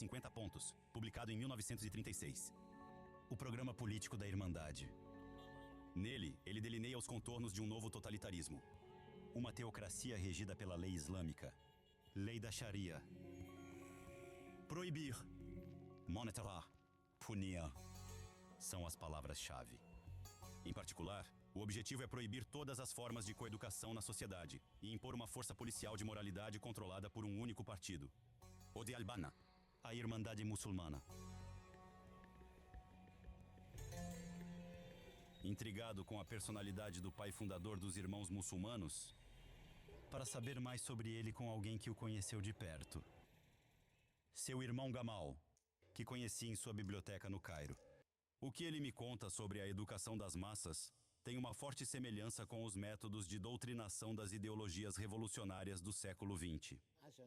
50 pontos, publicado em 1936. O programa político da Irmandade. Nele, ele delineia os contornos de um novo totalitarismo. Uma teocracia regida pela lei islâmica. Lei da Sharia. Proibir, monitorar, punir são as palavras-chave. Em particular, o objetivo é proibir todas as formas de coeducação na sociedade e impor uma força policial de moralidade controlada por um único partido. O de Albana, a Irmandade Muçulmana. Intrigado com a personalidade do pai fundador dos Irmãos Muçulmanos, para saber mais sobre ele com alguém que o conheceu de perto. Seu irmão Gamal, que conheci em sua biblioteca no Cairo. O que ele me conta sobre a educação das massas tem uma forte semelhança com os métodos de doutrinação das ideologias revolucionárias do século XX.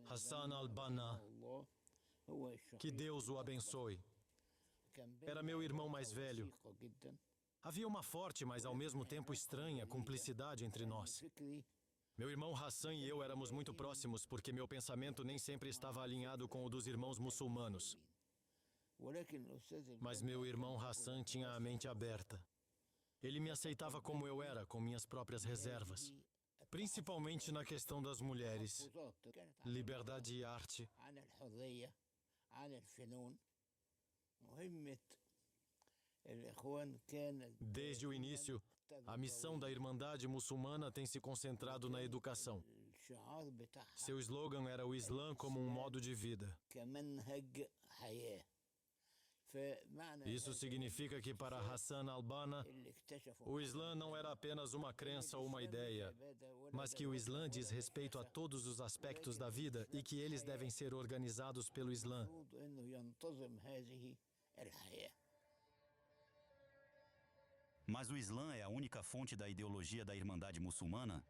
Hassan al-Banna, que Deus o abençoe, era meu irmão mais velho. Havia uma forte, mas ao mesmo tempo estranha, cumplicidade entre nós. Meu irmão Hassan e eu éramos muito próximos porque meu pensamento nem sempre estava alinhado com o dos irmãos muçulmanos. Mas meu irmão Hassan tinha a mente aberta. Ele me aceitava como eu era, com minhas próprias reservas. Principalmente na questão das mulheres, liberdade e arte. Desde o início, a missão da Irmandade Muçulmana tem se concentrado na educação. Seu slogan era o Islã como um modo de vida. Isso significa que para Hassan al-Banna, o Islã não era apenas uma crença ou uma ideia, mas que o Islã diz respeito a todos os aspectos da vida e que eles devem ser organizados pelo Islã. Mas o Islã é a única fonte da ideologia da Irmandade Muçulmana?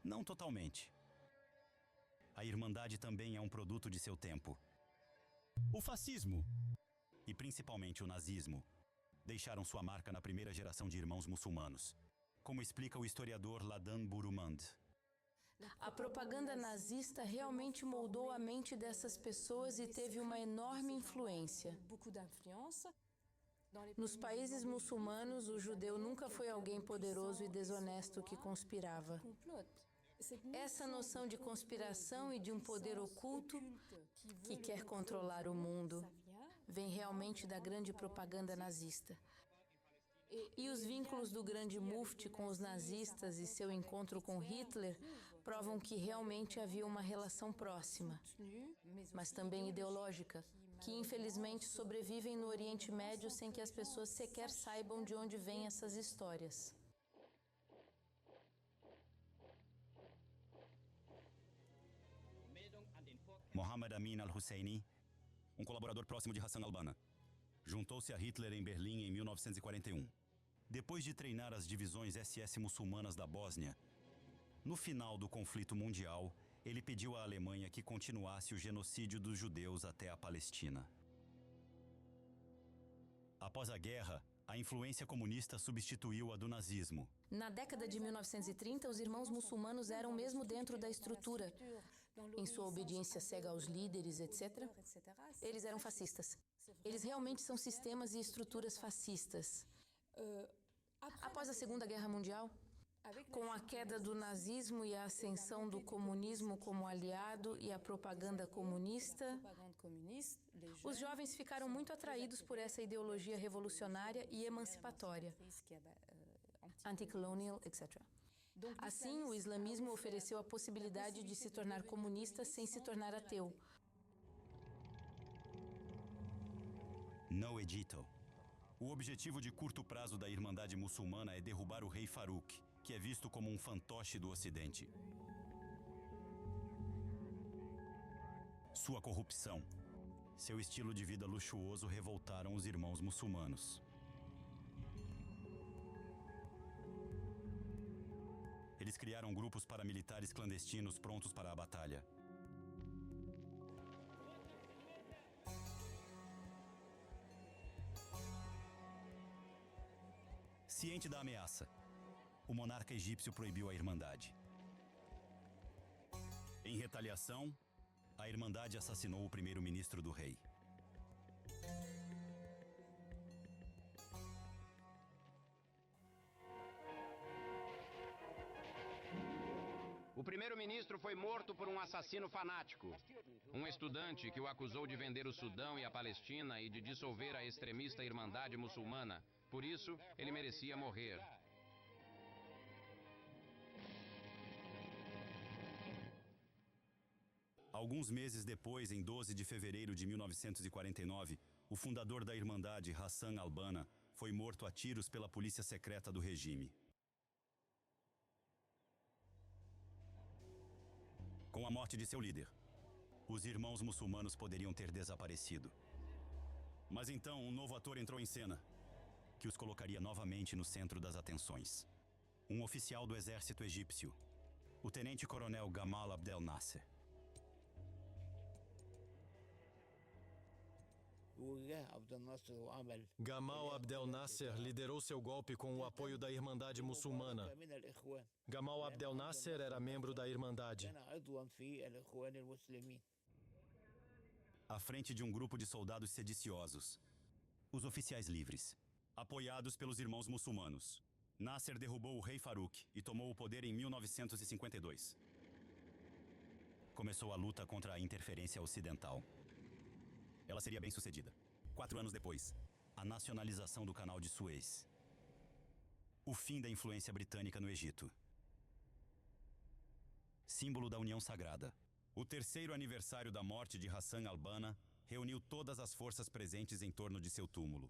Não totalmente. A Irmandade também é um produto de seu tempo. O fascismo, e principalmente o nazismo, deixaram sua marca na primeira geração de irmãos muçulmanos, como explica o historiador Ladan Burumand. A propaganda nazista realmente moldou a mente dessas pessoas e teve uma enorme influência. Nos países muçulmanos, o judeu nunca foi alguém poderoso e desonesto que conspirava. Essa noção de conspiração e de um poder oculto que quer controlar o mundo vem realmente da grande propaganda nazista. E os vínculos do grande mufti com os nazistas e seu encontro com Hitler provam que realmente havia uma relação próxima, mas também ideológica, que infelizmente sobrevivem no Oriente Médio sem que as pessoas sequer saibam de onde vêm essas histórias. Mohammed Amin al-Husseini, um colaborador próximo de Hassan al-Banna, juntou-se a Hitler em Berlim em 1941. Depois de treinar as divisões SS muçulmanas da Bósnia, no final do conflito mundial, ele pediu à Alemanha que continuasse o genocídio dos judeus até a Palestina. Após a guerra, a influência comunista substituiu a do nazismo. Na década de 1930, os irmãos muçulmanos eram mesmo dentro da estrutura. Em sua obediência cega aos líderes, etc., eles eram fascistas. Eles realmente são sistemas e estruturas fascistas. Após a Segunda Guerra Mundial, com a queda do nazismo e a ascensão do comunismo como aliado e a propaganda comunista, os jovens ficaram muito atraídos por essa ideologia revolucionária e emancipatória, anti-colonial, etc. Assim, o islamismo ofereceu a possibilidade de se tornar comunista sem se tornar ateu. No Egito. O objetivo de curto prazo da Irmandade Muçulmana é derrubar o rei Farouk, que é visto como um fantoche do Ocidente. Sua corrupção, seu estilo de vida luxuoso revoltaram os irmãos muçulmanos. Eles criaram grupos paramilitares clandestinos prontos para a batalha. Ciente da ameaça, o monarca egípcio proibiu a Irmandade. Em retaliação, a Irmandade assassinou o primeiro-ministro do rei. primeiro-ministro foi morto por um assassino fanático. Um estudante que o acusou de vender o Sudão e a Palestina e de dissolver a extremista Irmandade Muçulmana. Por isso, ele merecia morrer. Alguns meses depois, em 12 de fevereiro de 1949, o fundador da Irmandade, Hassan al-Banna, foi morto a tiros pela polícia secreta do regime. Com a morte de seu líder, os irmãos muçulmanos poderiam ter desaparecido. Mas então um novo ator entrou em cena, que os colocaria novamente no centro das atenções. Um oficial do exército egípcio, o tenente-coronel Gamal Abdel Nasser. Gamal Abdel Nasser liderou seu golpe com o apoio da Irmandade Muçulmana. Gamal Abdel Nasser era membro da Irmandade. À frente de um grupo de soldados sediciosos, os oficiais livres, apoiados pelos irmãos muçulmanos, Nasser derrubou o rei Farouk e tomou o poder em 1952. Começou a luta contra a interferência ocidental. Ela seria bem sucedida. 4 anos depois, a nacionalização do Canal de Suez. O fim da influência britânica no Egito. Símbolo da União Sagrada. O terceiro aniversário da morte de Hassan al-Banna reuniu todas as forças presentes em torno de seu túmulo.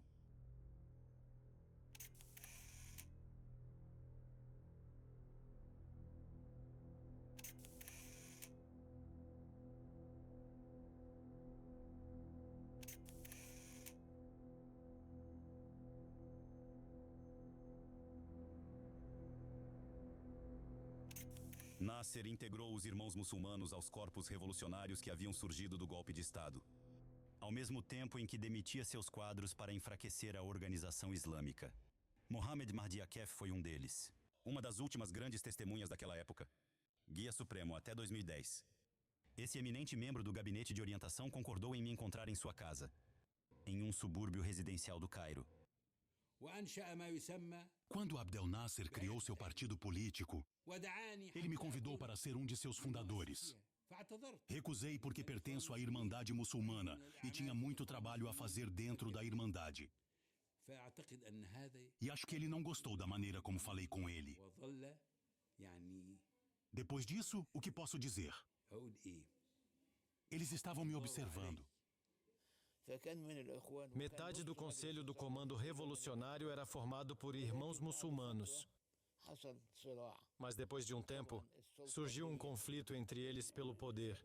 Nasser integrou os irmãos muçulmanos aos corpos revolucionários que haviam surgido do golpe de Estado, ao mesmo tempo em que demitia seus quadros para enfraquecer a organização islâmica. Mohammed Mahdi Akef foi um deles, uma das últimas grandes testemunhas daquela época. Guia Supremo até 2010. Esse eminente membro do gabinete de orientação concordou em me encontrar em sua casa, em um subúrbio residencial do Cairo. Quando Abdel Nasser criou seu partido político, ele me convidou para ser um de seus fundadores. Recusei porque pertenço à Irmandade Muçulmana e tinha muito trabalho a fazer dentro da Irmandade. E acho que ele não gostou da maneira como falei com ele. Depois disso, o que posso dizer? Eles estavam me observando. Metade do Conselho do Comando Revolucionário era formado por irmãos muçulmanos. Mas depois de um tempo, surgiu um conflito entre eles pelo poder.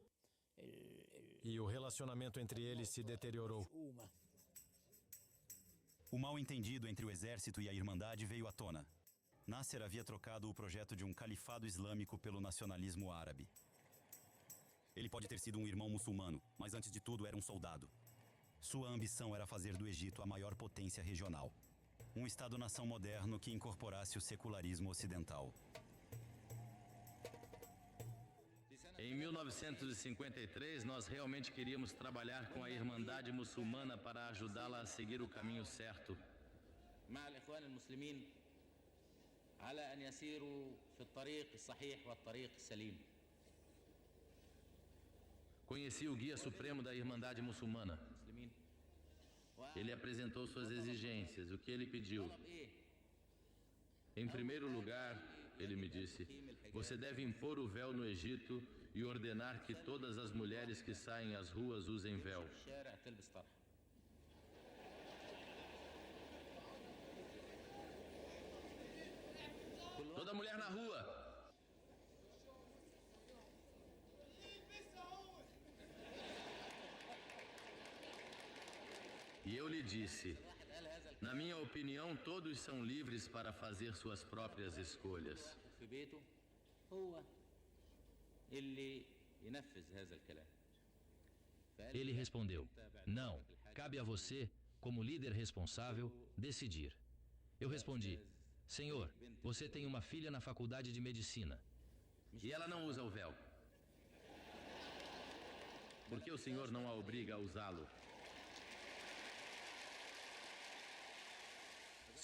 E o relacionamento entre eles se deteriorou. O mal-entendido entre o exército e a Irmandade veio à tona. Nasser havia trocado o projeto de um califado islâmico pelo nacionalismo árabe. Ele pode ter sido um irmão muçulmano, mas antes de tudo era um soldado. Sua ambição era fazer do Egito a maior potência regional. Um Estado-nação moderno que incorporasse o secularismo ocidental. Em 1953, nós realmente queríamos trabalhar com a Irmandade Muçulmana para ajudá-la a seguir o caminho certo. Conheci o Guia Supremo da Irmandade Muçulmana. Ele apresentou suas exigências, o que ele pediu. Em primeiro lugar, ele me disse, você deve impor o véu no Egito e ordenar que todas as mulheres que saem às ruas usem véu. Toda mulher na rua! E eu lhe disse, na minha opinião, todos são livres para fazer suas próprias escolhas. Ele respondeu, não, cabe a você, como líder responsável, decidir. Eu respondi, Senhor, você tem uma filha na faculdade de medicina e ela não usa o véu. Por que o Senhor não a obriga a usá-lo?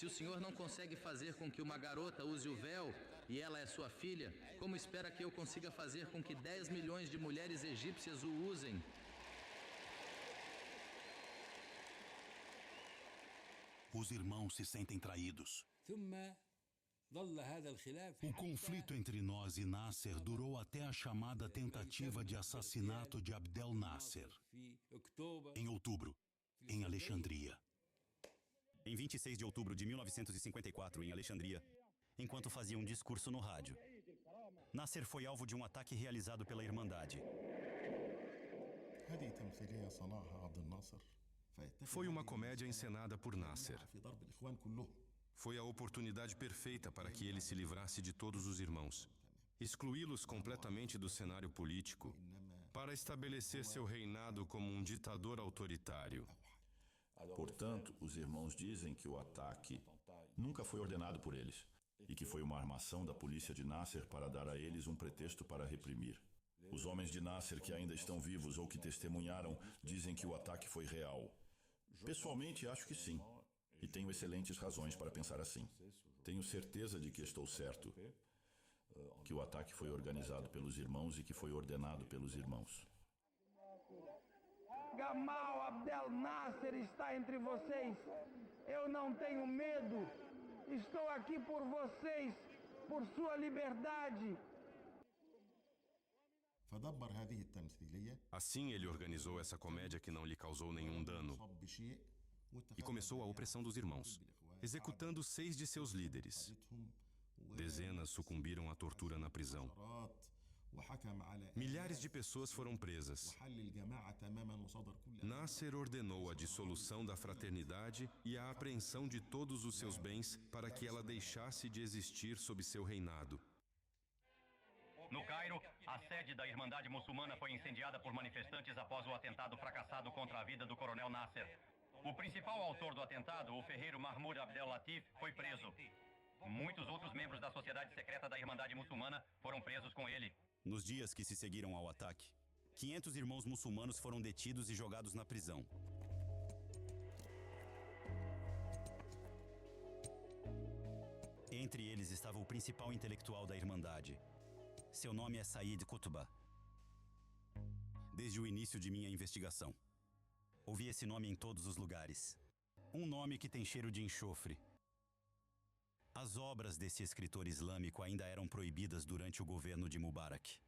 Se o Senhor não consegue fazer com que uma garota use o véu, e ela é sua filha, como espera que eu consiga fazer com que 10 milhões de mulheres egípcias o usem? Os irmãos se sentem traídos. O conflito entre nós e Nasser durou até a chamada tentativa de assassinato de Abdel Nasser, em outubro, em Alexandria. Em 26 de outubro de 1954, em Alexandria, enquanto fazia um discurso no rádio, Nasser foi alvo de um ataque realizado pela Irmandade. Foi uma comédia encenada por Nasser. Foi a oportunidade perfeita para que ele se livrasse de todos os irmãos, excluí-los completamente do cenário político, para estabelecer seu reinado como um ditador autoritário. Portanto, os irmãos dizem que o ataque nunca foi ordenado por eles e que foi uma armação da polícia de Nasser para dar a eles um pretexto para reprimir. Os homens de Nasser que ainda estão vivos ou que testemunharam dizem que o ataque foi real. Pessoalmente, acho que sim. E tenho excelentes razões para pensar assim. Tenho certeza de que estou certo. Que o ataque foi organizado pelos irmãos e que foi ordenado pelos irmãos. Gamal Abdel Nasser está entre vocês. Eu não tenho medo. Estou aqui por vocês, por sua liberdade. Assim ele organizou essa comédia que não lhe causou nenhum dano e começou a opressão dos irmãos, executando 6 de seus líderes. Dezenas sucumbiram à tortura na prisão. Milhares de pessoas foram presas. Nasser ordenou a dissolução da fraternidade e a apreensão de todos os seus bens para que ela deixasse de existir sob seu reinado. No Cairo, a sede da Irmandade Muçulmana foi incendiada por manifestantes após o atentado fracassado contra a vida do coronel Nasser. O principal autor do atentado, o ferreiro Mahmoud Abdel Latif, foi preso. Muitos outros membros da sociedade secreta da Irmandade Muçulmana foram presos com ele. Nos dias que se seguiram ao ataque, 500 irmãos muçulmanos foram detidos e jogados na prisão. Entre eles estava o principal intelectual da Irmandade. Seu nome é Said Qutb. Desde o início de minha investigação, ouvi esse nome em todos os lugares. Um nome que tem cheiro de enxofre. As obras desse escritor islâmico ainda eram proibidas durante o governo de Mubarak.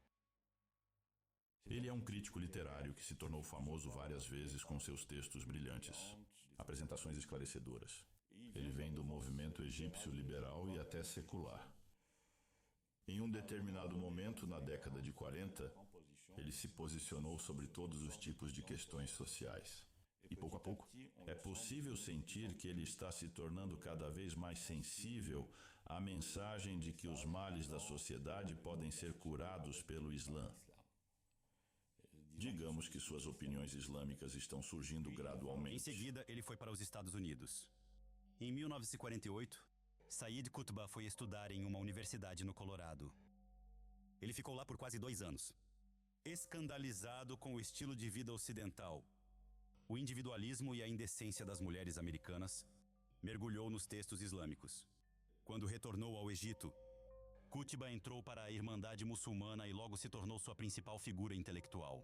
Ele é um crítico literário que se tornou famoso várias vezes com seus textos brilhantes, apresentações esclarecedoras. Ele vem do movimento egípcio liberal e até secular. Em um determinado momento, na década de 40, ele se posicionou sobre todos os tipos de questões sociais. E pouco a pouco, é possível sentir que ele está se tornando cada vez mais sensível à mensagem de que os males da sociedade podem ser curados pelo Islã. Digamos que suas opiniões islâmicas estão surgindo gradualmente. Em seguida, ele foi para os Estados Unidos. Em 1948, Said Qutb foi estudar em uma universidade no Colorado. Ele ficou lá por quase 2 anos. Escandalizado com o estilo de vida ocidental, o individualismo e a indecência das mulheres americanas, mergulhou nos textos islâmicos. Quando retornou ao Egito, Qutb entrou para a Irmandade Muçulmana e logo se tornou sua principal figura intelectual.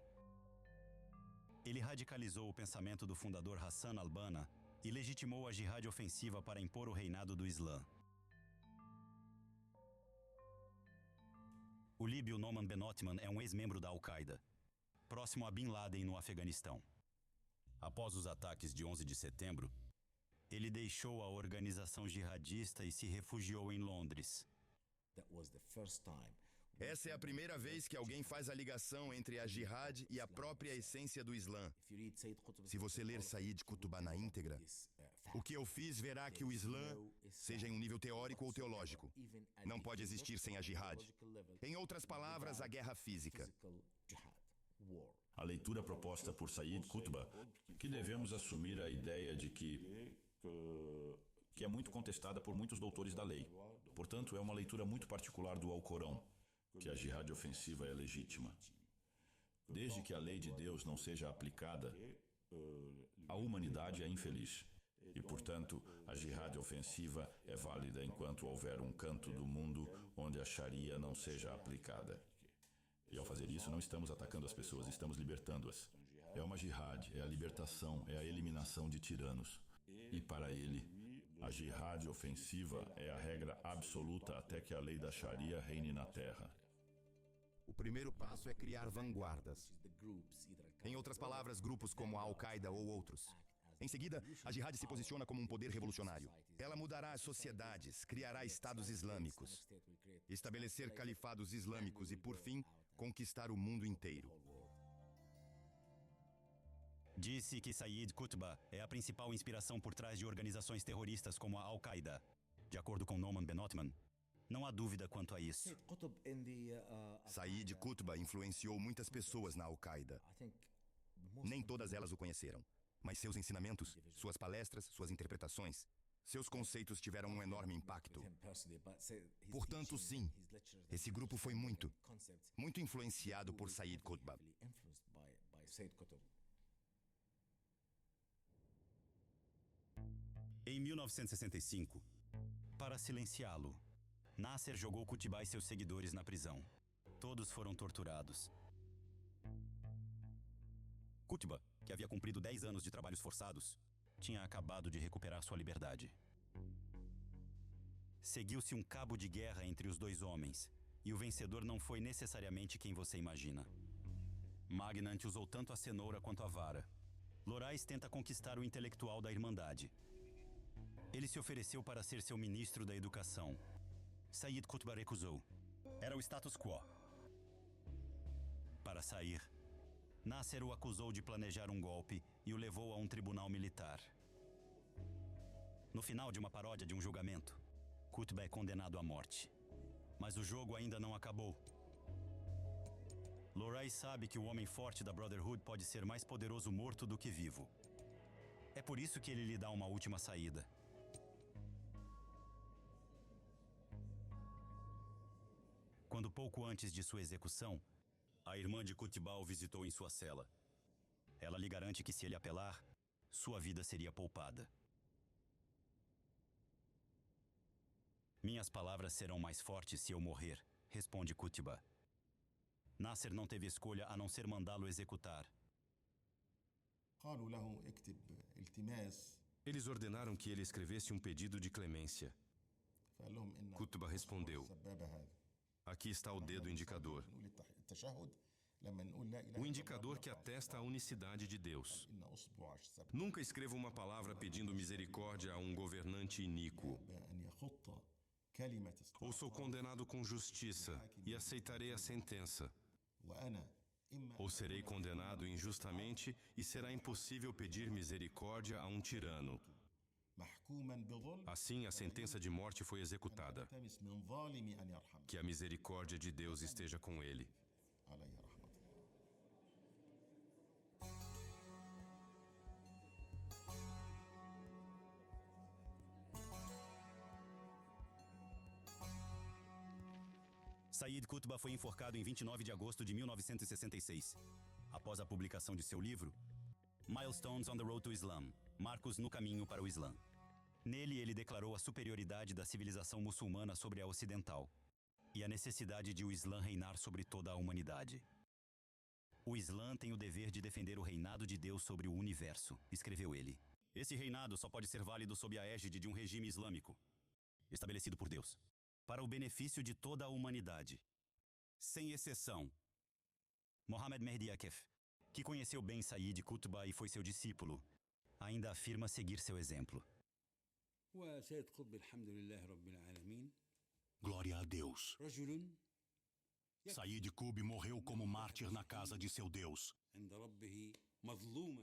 Ele radicalizou o pensamento do fundador Hassan al-Banna e legitimou a jihad ofensiva para impor o reinado do Islã. O líbio Noman Ben Othman é um ex-membro da Al-Qaeda, próximo a Bin Laden no Afeganistão. Após os ataques de 11 de setembro, ele deixou a organização jihadista e se refugiou em Londres. Essa é a primeira vez que alguém faz a ligação entre a jihad e a própria essência do Islã. Se você ler Said Qutb na íntegra, o que eu fiz verá que o Islã, seja em um nível teórico ou teológico, não pode existir sem a jihad. Em outras palavras, a guerra física. A leitura proposta por Said Qutb, que devemos assumir a ideia de que é muito contestada por muitos doutores da lei. Portanto, é uma leitura muito particular do Alcorão, que a jihad ofensiva é legítima. Desde que a lei de Deus não seja aplicada, a humanidade é infeliz. E, portanto, a jihad ofensiva é válida enquanto houver um canto do mundo onde a Sharia não seja aplicada. E ao fazer isso, não estamos atacando as pessoas, estamos libertando-as. É uma jihad, é a libertação, é a eliminação de tiranos. E para ele, a jihad ofensiva é a regra absoluta até que a lei da Sharia reine na terra. O primeiro passo é criar vanguardas. Em outras palavras, grupos como a Al-Qaeda ou outros. Em seguida, a jihad se posiciona como um poder revolucionário. Ela mudará as sociedades, criará estados islâmicos, estabelecer califados islâmicos e, por fim, conquistar o mundo inteiro. Disse que Sayyid Qutb é a principal inspiração por trás de organizações terroristas como a Al-Qaeda. De acordo com Noman Ben-Othman, não há dúvida quanto a isso. Sayyid Qutb influenciou muitas pessoas na Al-Qaeda. Nem todas elas o conheceram, mas seus ensinamentos, suas palestras, suas interpretações, seus conceitos tiveram um enorme impacto. Portanto, sim, esse grupo foi muito influenciado por Sayyid Qutb. Em 1965, para silenciá-lo, Nasser jogou Qutb e seus seguidores na prisão. Todos foram torturados. Qutb, que havia cumprido 10 anos de trabalhos forçados, tinha acabado de recuperar sua liberdade. Seguiu-se um cabo de guerra entre os dois homens, e o vencedor não foi necessariamente quem você imagina. Magnant usou tanto a cenoura quanto a vara. Lorais tenta conquistar o intelectual da Irmandade. Ele se ofereceu para ser seu ministro da Educação. Sayyid Qutb recusou. Era o status quo. Para sair, Nasser o acusou de planejar um golpe e o levou a um tribunal militar. No final de uma paródia de um julgamento, Qutb é condenado à morte. Mas o jogo ainda não acabou. Lorais sabe que o homem forte da Brotherhood pode ser mais poderoso morto do que vivo. É por isso que ele lhe dá uma última saída. Quando pouco antes de sua execução, a irmã de Qutb o visitou em sua cela. Ela lhe garante que se ele apelar, sua vida seria poupada. Minhas palavras serão mais fortes se eu morrer, responde Qutb. Nasser não teve escolha a não ser mandá-lo executar. Eles ordenaram que ele escrevesse um pedido de clemência. Qutb respondeu: aqui está o dedo indicador. O indicador que atesta a unicidade de Deus. Nunca escreva uma palavra pedindo misericórdia a um governante iníquo. Ou sou condenado com justiça e aceitarei a sentença. Ou serei condenado injustamente e será impossível pedir misericórdia a um tirano. Assim, a sentença de morte foi executada. Que a misericórdia de Deus esteja com ele. Sayyid Qutb foi enforcado em 29 de agosto de 1966, após a publicação de seu livro Milestones on the Road to Islam, Marcos no Caminho para o Islã. Nele, ele declarou a superioridade da civilização muçulmana sobre a ocidental e a necessidade de o Islã reinar sobre toda a humanidade. O Islã tem o dever de defender o reinado de Deus sobre o universo, escreveu ele. Esse reinado só pode ser válido sob a égide de um regime islâmico, estabelecido por Deus, para o benefício de toda a humanidade. Sem exceção. Mohammed Mehdi Akef, que conheceu bem Sayyid Qutb e foi seu discípulo, ainda afirma seguir seu exemplo. Glória a Deus. Sayyid Qutb morreu como mártir na casa de seu Deus.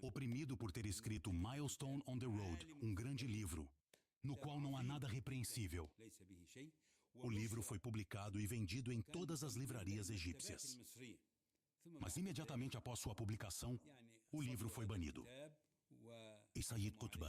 Oprimido por ter escrito Milestone on the Road, um grande livro, no qual não há nada repreensível. O livro foi publicado e vendido em todas as livrarias egípcias. Mas imediatamente após sua publicação, o livro foi banido. E Sayyid Qutb